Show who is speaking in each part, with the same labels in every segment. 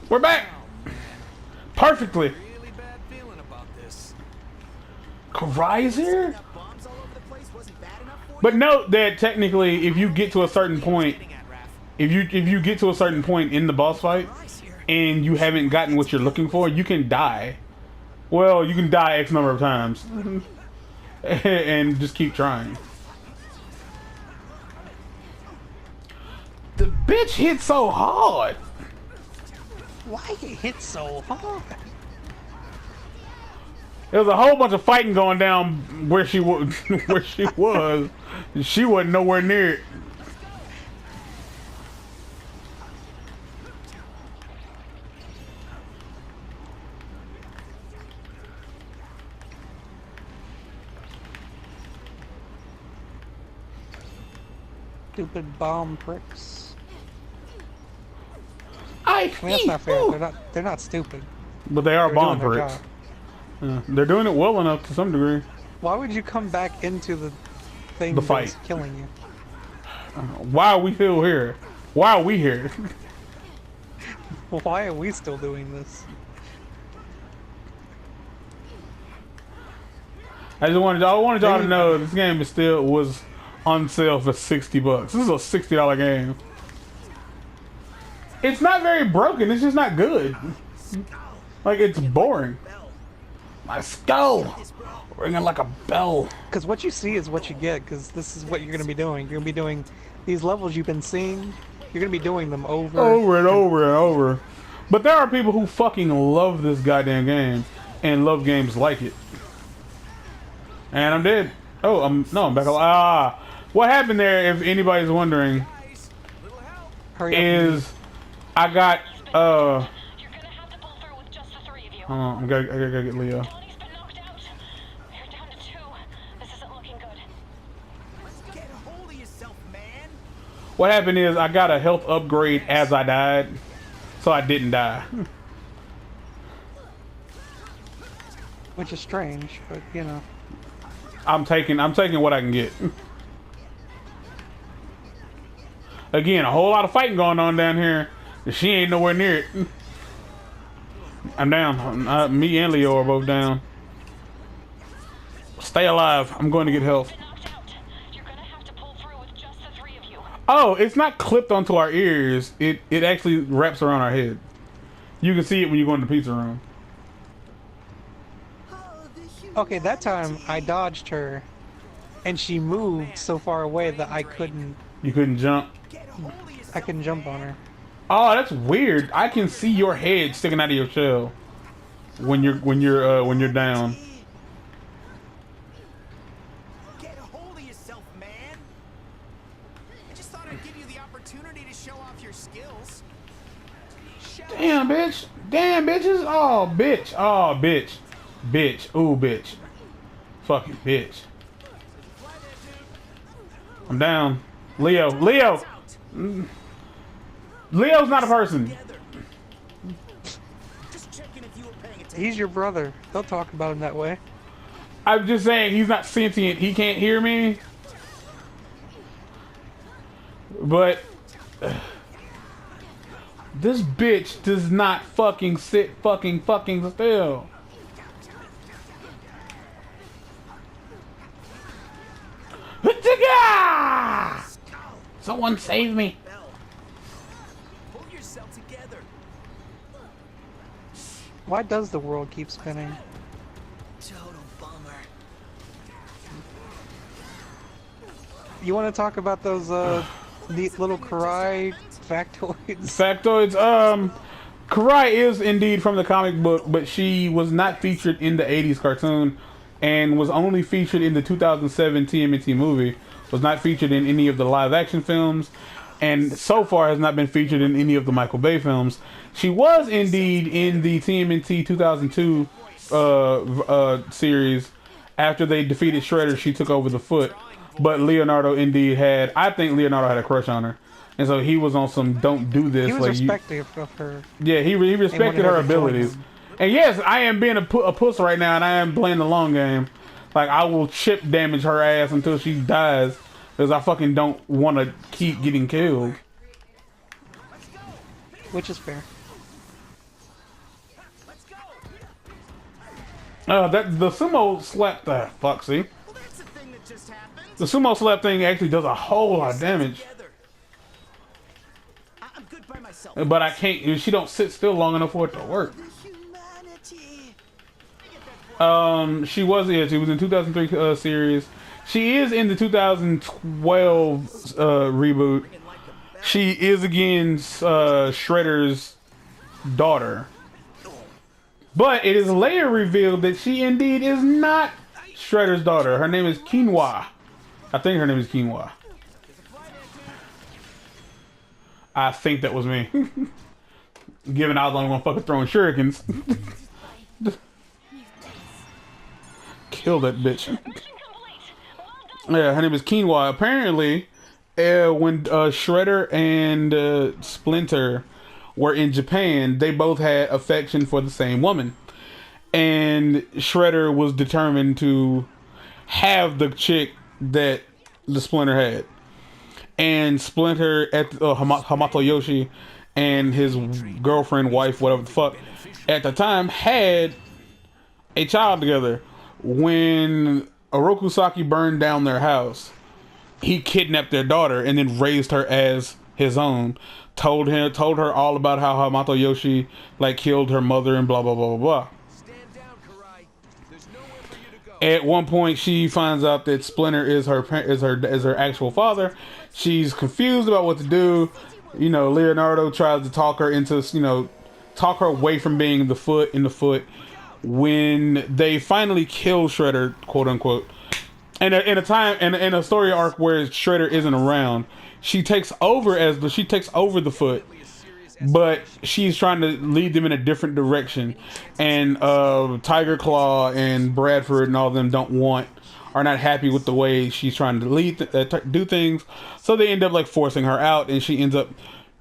Speaker 1: We're back. Perfectly.
Speaker 2: Really bad feeling about this.
Speaker 1: Karai's here?
Speaker 3: Bombs all over the place wasn't bad enough for
Speaker 1: But note that technically, if you get to a certain point, if you get to a certain point in the boss fight, and you haven't gotten what you're looking for, you can die. Well, you can die X number of times, and just keep trying. The bitch hit so hard.
Speaker 4: Why it hit so hard?
Speaker 1: There was a whole bunch of fighting going down where she was. Where she was, she wasn't nowhere near it.
Speaker 4: Stupid bomb pricks.
Speaker 1: I
Speaker 4: mean, that's not fair. They're not stupid.
Speaker 1: But they are
Speaker 4: They're
Speaker 1: bomb
Speaker 4: doing their
Speaker 1: pricks.
Speaker 4: job.
Speaker 1: Yeah, they're doing it well enough to some degree.
Speaker 4: Why would you come back into the thing
Speaker 1: The fight.
Speaker 4: that's killing you?
Speaker 1: Why are we still here? Why are we here?
Speaker 4: Why are we still doing this?
Speaker 1: I wanted y'all to know this game was on sale for $60. This is a $60 game. It's not very broken. It's just not good. Like, it's boring. My skull ringing like a bell.
Speaker 4: Because what you see is what you get, because this is what you're going to be doing. You're going to be doing these levels you've been seeing, you're going to be doing them over
Speaker 1: and over and over. But there are people who fucking love this goddamn game and love games like it. And I'm dead. Oh, I'm back alive. What happened there, if anybody's wondering,
Speaker 4: Hurry up.
Speaker 1: is I got
Speaker 5: You're gonna have to pull through with just the three of you.
Speaker 1: hold on, I gotta get Leo.
Speaker 5: Tony's been knocked out. You're down to two. This isn't looking good.
Speaker 3: Get a hold of yourself, man.
Speaker 1: What happened is I got a health upgrade as I died, so I didn't die.
Speaker 4: Which is strange, but you know.
Speaker 1: I'm taking what I can get. Again, a whole lot of fighting going on down here. She ain't nowhere near it. I'm down. Me and Leo are both down. Stay alive. I'm going to get health.
Speaker 5: Knocked out. You're gonna have to pull through with just the three of you.
Speaker 1: Oh, it's not clipped onto our ears. It actually wraps around our head. You can see it when you go in the pizza room.
Speaker 4: Okay, that time I dodged her, and she moved so far away that I couldn't
Speaker 1: You couldn't jump.
Speaker 4: jump on her.
Speaker 1: Oh, that's weird. I can see your head sticking out of your shell when you're down.
Speaker 3: Get a hold of yourself, man. I just thought I'd give you the opportunity to show off your skills.
Speaker 1: Damn, bitch. Damn, bitches. Oh, bitch. Oh, bitch. Bitch. Ooh, bitch. Fucking bitch. I'm down. Leo. Leo. Leo's not a person.
Speaker 4: He's your brother. Don't talk about him that way.
Speaker 1: I'm just saying he's not sentient. He can't hear me. But this bitch does not fucking sit fucking still. Someone save me.
Speaker 3: Pull yourself together.
Speaker 4: Why does the world keep spinning?
Speaker 3: Total bummer.
Speaker 4: You want to talk about those neat little Karai factoids?
Speaker 1: Factoids. Karai is indeed from the comic book, but she was not featured in the 80s cartoon and was only featured in the 2007 TMNT movie. Was not featured in any of the live action films, and so far has not been featured in any of the Michael Bay films. She was indeed in the TMNT 2002 series. After they defeated Shredder, she took over the foot. But Leonardo indeed had, I think Leonardo had a crush on her. And so he was on some don't do this.
Speaker 4: He was
Speaker 1: like
Speaker 4: respective of her.
Speaker 1: Yeah, he respected her abilities. And yes, I am being a puss right now, and I am playing the long game. Like, I will chip damage her ass until she dies, because I fucking don't want to keep getting killed.
Speaker 4: which is fair.
Speaker 1: That the sumo slap the fuck. See,
Speaker 3: Well, that's the thing that just happened.
Speaker 1: the sumo slap thing actually does a whole lot of damage,
Speaker 3: Together. I'm good by myself.
Speaker 1: but I can't. She don't sit still long enough for it to work.
Speaker 3: Humanity.
Speaker 1: She was in 2003 series. She is in the 2012 reboot. She is again Shredder's daughter. But it is later revealed that she indeed is not Shredder's daughter. Her name is Quinoa. I think her name is Quinoa. I think that was me. Given I was the only one fucking throwing shurikens. Kill that bitch. Yeah, her name is Quinoa. Apparently, when Shredder and Splinter were in Japan, they both had affection for the same woman. And Shredder was determined to have the chick that the Splinter had. And Splinter, at Hamato Yoshi and his girlfriend, wife, whatever the fuck, at the time had a child together. When Orokusaki burned down their house, he kidnapped their daughter and then raised her as his own. Told her all about how Hamato Yoshi like killed her mother and blah blah blah blah blah.
Speaker 2: Stand down, Karai. There's nowhere for you to go.
Speaker 1: At one point, she finds out that Splinter is her actual father. She's confused about what to do. You know, Leonardo tries to talk her into, talk her away from being the foot in the foot. When they finally kill Shredder, quote unquote, in a story arc where Shredder isn't around, she takes over the foot, but she's trying to lead them in a different direction. And Tiger Claw and Bradford and all of them are not happy with the way she's trying to do things. So they end up like forcing her out, and she ends up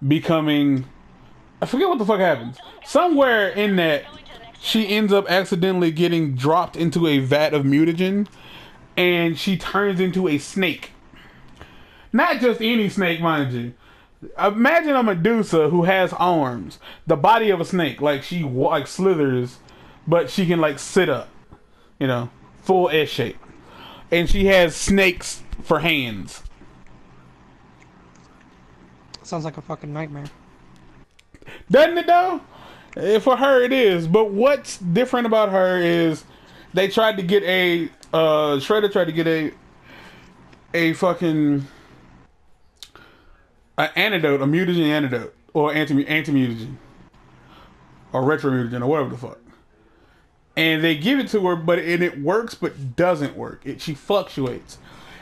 Speaker 1: becoming, I forget what the fuck happens. Somewhere in that, she ends up accidentally getting dropped into a vat of mutagen, and she turns into a snake. Not just any snake, mind you. Imagine a Medusa who has arms, the body of a snake, like she slithers, but she can like sit up, full S shape, and she has snakes for hands.
Speaker 4: Sounds like a fucking nightmare.
Speaker 1: Doesn't it though? For her it is, but what's different about her is they tried to get Shredder tried to get a fucking antidote, a mutagen antidote, or anti-mutagen, or retro-mutagen, or whatever the fuck. And they give it to her, but it works, but doesn't work. She fluctuates.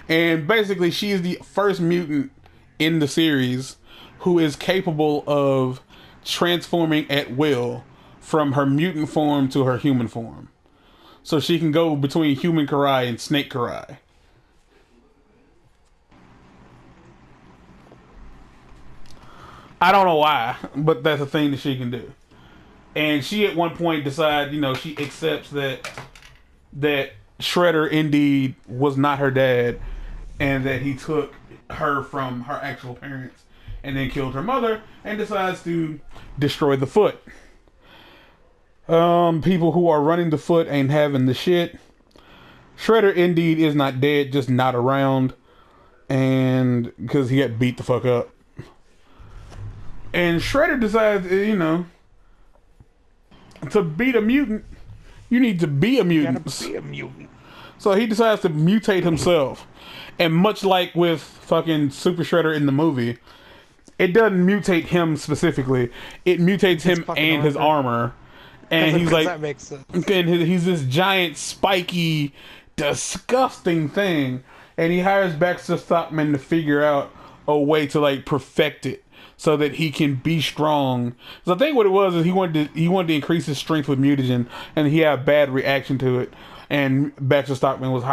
Speaker 1: And basically, she is the first mutant in the series who is capable of transforming at will from her mutant form to her human form. So she can go between human Karai and snake Karai. I don't know why, but that's a thing that she can do. And she at one point decides, she accepts that Shredder indeed was not her dad, and that he took her from her actual parents and then killed her mother, and decides to destroy the foot. People who are running the foot ain't having the shit. Shredder indeed is not dead, just not around, and because he got beat the fuck up. And Shredder decides, to beat a mutant, you need to be a mutant.
Speaker 4: You gotta be a mutant.
Speaker 1: So he decides to mutate himself. And much like with fucking Super Shredder in the movie, it doesn't mutate him specifically. It mutates him and his armor. And he's like,
Speaker 4: that makes sense.
Speaker 1: And he's this giant, spiky, disgusting thing. And he hires Baxter Stockman to figure out a way to like perfect it, so that he can be strong. So I think what it was is he wanted to increase his strength with mutagen, and he had a bad reaction to it. And Baxter Stockman was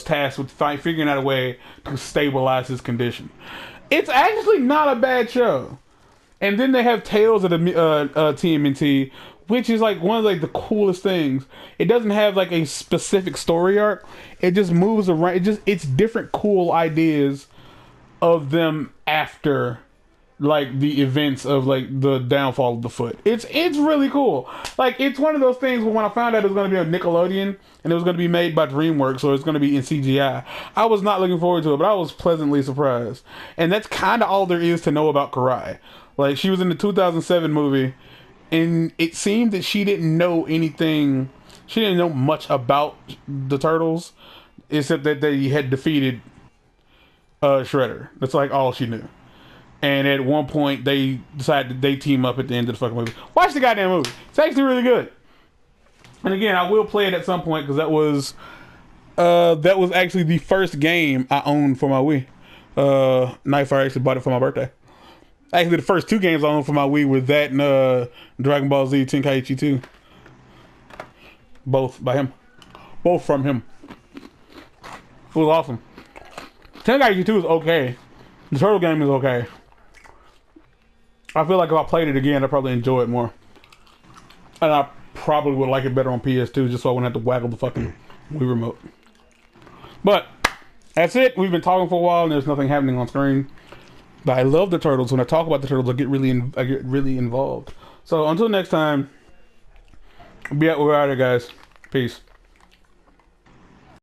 Speaker 1: tasked with figuring out a way to stabilize his condition. It's actually not a bad show. And then they have Tales of the TMNT, which is like one of like the coolest things. It doesn't have like a specific story arc. It just moves around. It's different cool ideas of them after like the events of like the downfall of the Foot. It's really cool. Like it's one of those things where when I found out it was going to be on Nickelodeon and it was going to be made by DreamWorks, or it's going to be in CGI, I was not looking forward to it, but I was pleasantly surprised. And that's kind of all there is to know about Karai. Like she was in the 2007 movie, and it seemed that she didn't know anything. She didn't know much about the Turtles, except that they had defeated Shredder. That's like all she knew. And at one point, they decided they team up at the end of the fucking movie. Watch the goddamn movie. It's actually really good. And again, I will play it at some point because that was actually the first game I owned for my Wii. Nightfire actually bought it for my birthday. Actually, the first 2 games I owned for my Wii were that and Dragon Ball Z Tenkaichi 2. Both by him. Both from him. It was awesome. Tenkaichi 2 is okay. The Turtle game is okay. I feel like if I played it again, I'd probably enjoy it more. And I probably would like it better on PS2 just so I wouldn't have to waggle the fucking Wii remote. But that's it. We've been talking for a while and there's nothing happening on screen. But I love the Turtles. When I talk about the Turtles, I get really involved. So until next time, we're out here, guys. Peace.